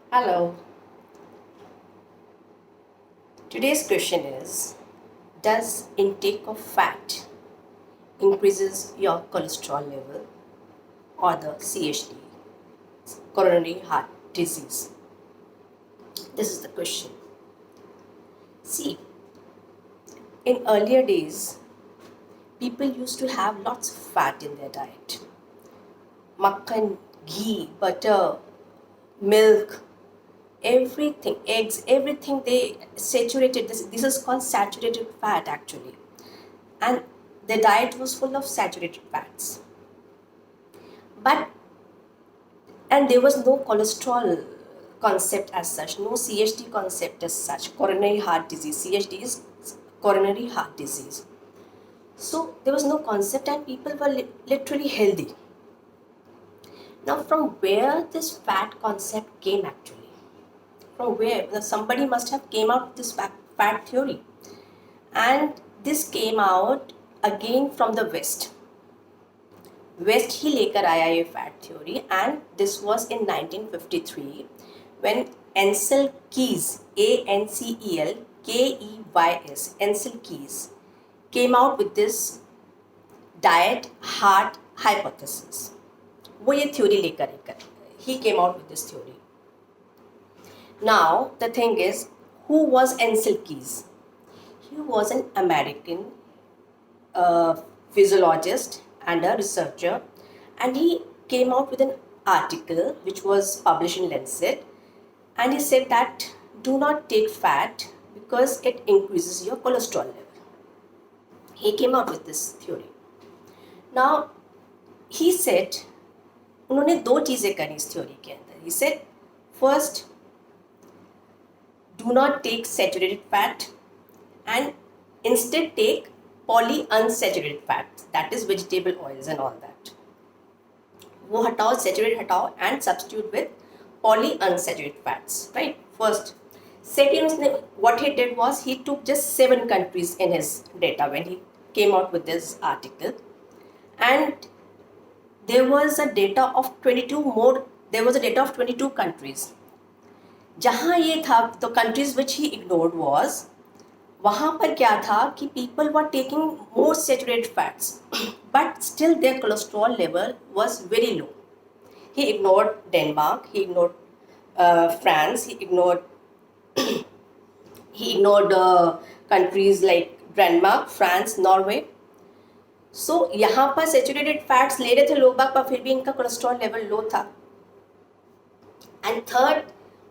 Hello. Today's question is, does intake of fat increases your cholesterol level or the CHD, coronary heart disease? This is the question. See, in earlier days, people used to have lots of fat in their diet. Makhan, ghee, butter, milk, everything, eggs, everything they saturated. This is called saturated fat actually. And the diet was full of saturated fats. But and there was no cholesterol concept as such, no CHD concept as such, coronary heart disease. CHD is coronary heart disease. So there was no concept and people were literally healthy. Now from where this fat concept came actually? From where? Somebody must have came out with this fat theory. And this came out again from the West. West ही लेकर आया ये fat theory and this was in 1953 when Ancel Keys, ANCEL KEYS, Ancel Keys came out with this diet heart hypothesis. वो ये theory लेकर he came out with this theory. Now the thing is, who was Ancel Keys? He was an American physiologist and a researcher, and he came out with an article which was published in Lancet, and he said that do not take fat because it increases your cholesterol level. He came out with this theory. Now he said उन्होंने दो चीज़ें करी इस theory के अंदर. He said first, do not take saturated fat and instead take polyunsaturated fats, that is vegetable oils and all that. वो हटाओ, saturated हटाओ and substitute with polyunsaturated fats, right? First. Second, what he did was he took just 7 countries in his data when he came out with this article, and there was a data of 22 countries. जहाँ ये था, तो countries which he ignored was, वहाँ पर क्या था कि people were taking more saturated fats but still their cholesterol level was very low. He ignored Denmark, he ignored France, he ignored countries like Denmark, France, Norway. So यहाँ पर saturated fats ले रहे थे लोग बाग, पर फिर भी इनका cholesterol level low था. And third,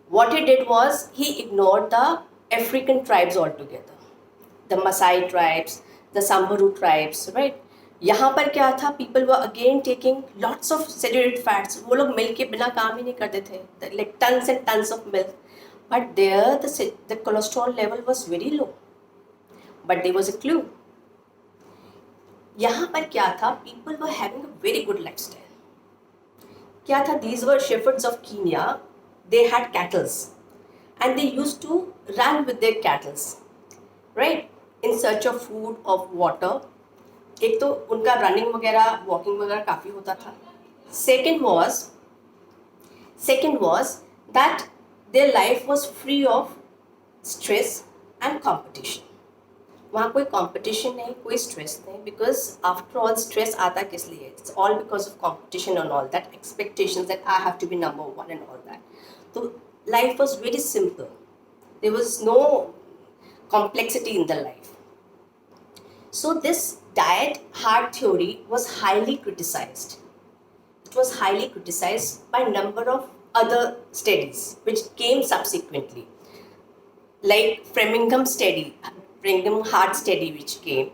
what he did was he ignored the African tribes altogether. The Maasai tribes, the Samburu tribes, right? यहाँ पर क्या था, people were again taking lots of saturated fats. वो लोग milk के बिना काम ही नहीं करते थे, like tons and tons of milk. But there the cholesterol level was very low. But there was a clue. यहाँ पर क्या था, people were having a very good lifestyle. क्या था, these were shepherds of Kenya. They had cattle, and they used to run with their cattle, right? In search of food, of water. एक तो उनका running वगैरह, walking वगैरह काफ़ी होता था. Second was that their life was free of stress and competition. वहाँ कोई competition नहीं, कोई stress नहीं, because after all stress आता किस लिए? It's all because of competition and all that, expectations that I have to be number one and all that. So life was very simple. There was no complexity in the life. So this diet heart theory was highly criticized. It was highly criticized by a number of other studies which came subsequently, like Framingham heart study which came,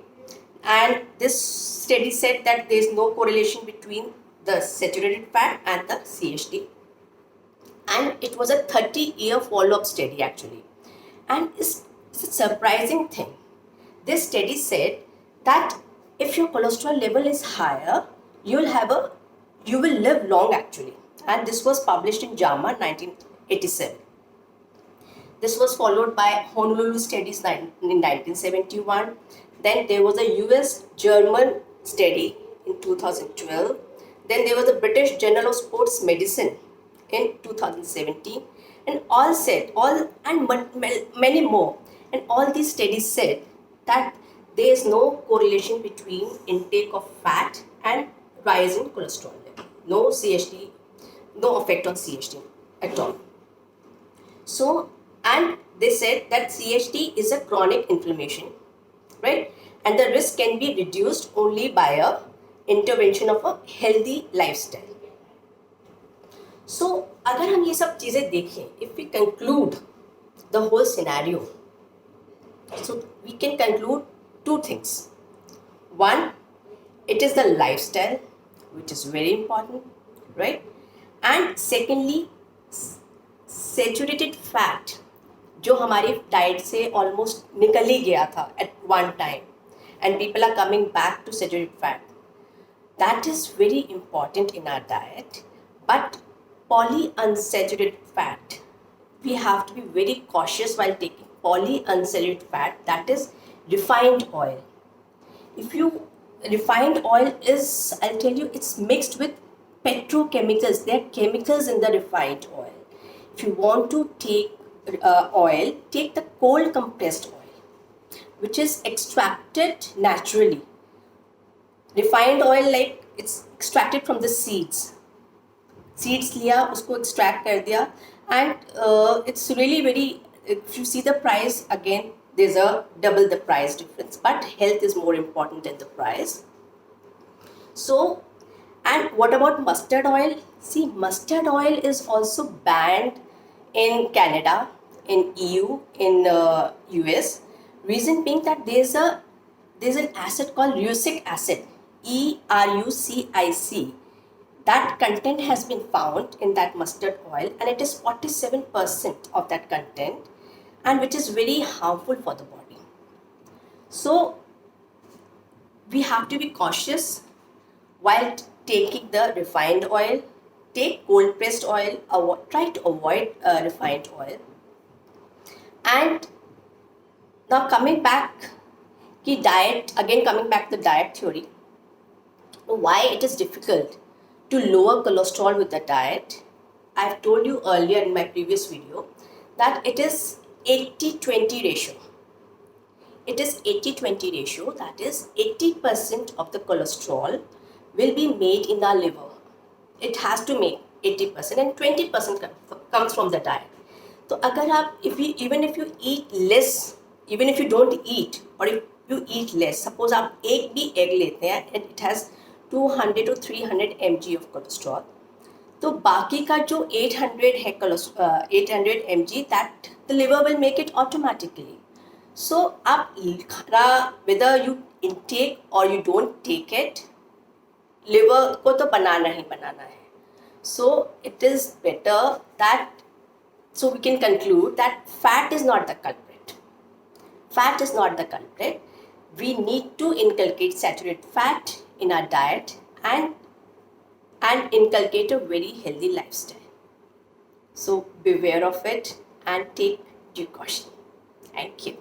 and this study said that there is no correlation between the saturated fat and the CHD, and it was a 30-year follow-up study actually. And it's a surprising thing. This study said that if your cholesterol level is higher, you will live long actually. And this was published in JAMA 1987. This was followed by Honolulu studies in 1971. Then there was a US-German study in 2012. Then there was the British Journal of Sports Medicine in 2017. and many more, and all these studies said that there is no correlation between intake of fat and rise in cholesterol level. No CHD, no effect on CHD at all. So, and they said that CHD is a chronic inflammation, right? And the risk can be reduced only by a intervention of a healthy lifestyle. So, अगर हम ये सब चीज़ें देखें, if we conclude the whole scenario, so we can conclude two things. One, it is the lifestyle, which is very important, right? And secondly, saturated fat, जो हमारी diet से almost निकल ही गया था at one time, and people are coming back to saturated fat. That is very important in our diet, but polyunsaturated fat, we have to be very cautious while taking polyunsaturated fat, that is refined oil. If you refined oil is, I'll tell you, it's mixed with petrochemicals. There are chemicals in the refined oil. If you want to take oil, take the cold compressed oil, which is extracted naturally. Refined oil, like it's extracted from the seeds लिया, उसको extract कर दिया, and it's really very, if you see the price, again there's a double the price difference, but health is more important than the price. So, and what about mustard oil? See, mustard oil is also banned in Canada, in EU, in US. Reason being that there's an acid called rucic acid, ERUCIC. That content has been found in that mustard oil, and it is 47% of that content, and which is very harmful for the body. So we have to be cautious while taking the refined oil. Take cold pressed oil, try to avoid refined oil. And now coming back to diet, again coming back to the diet theory, why it is difficult to lower cholesterol with the diet. I've told you earlier in my previous video that it is 80-20 ratio. It is 80-20 ratio, that is 80% of the cholesterol will be made in our liver. It has to make 80% and 20% comes from the diet. So अगर आप, even if you eat less, even if you don't eat, or if you eat less, suppose आप एक भी egg लेते हैं and it has 200 to 300 mg of cholesterol, तो बाकी का जो 800 है 800 mg, that the liver will make it automatically. So आप whether you intake or you don't take it, liver को तो बनाना ही बनाना है. So it is better that, so we can conclude that fat is not the culprit. Fat is not the culprit. We need to inculcate saturated fat in our diet and inculcate a very healthy lifestyle. So beware of it and take due caution. Thank you.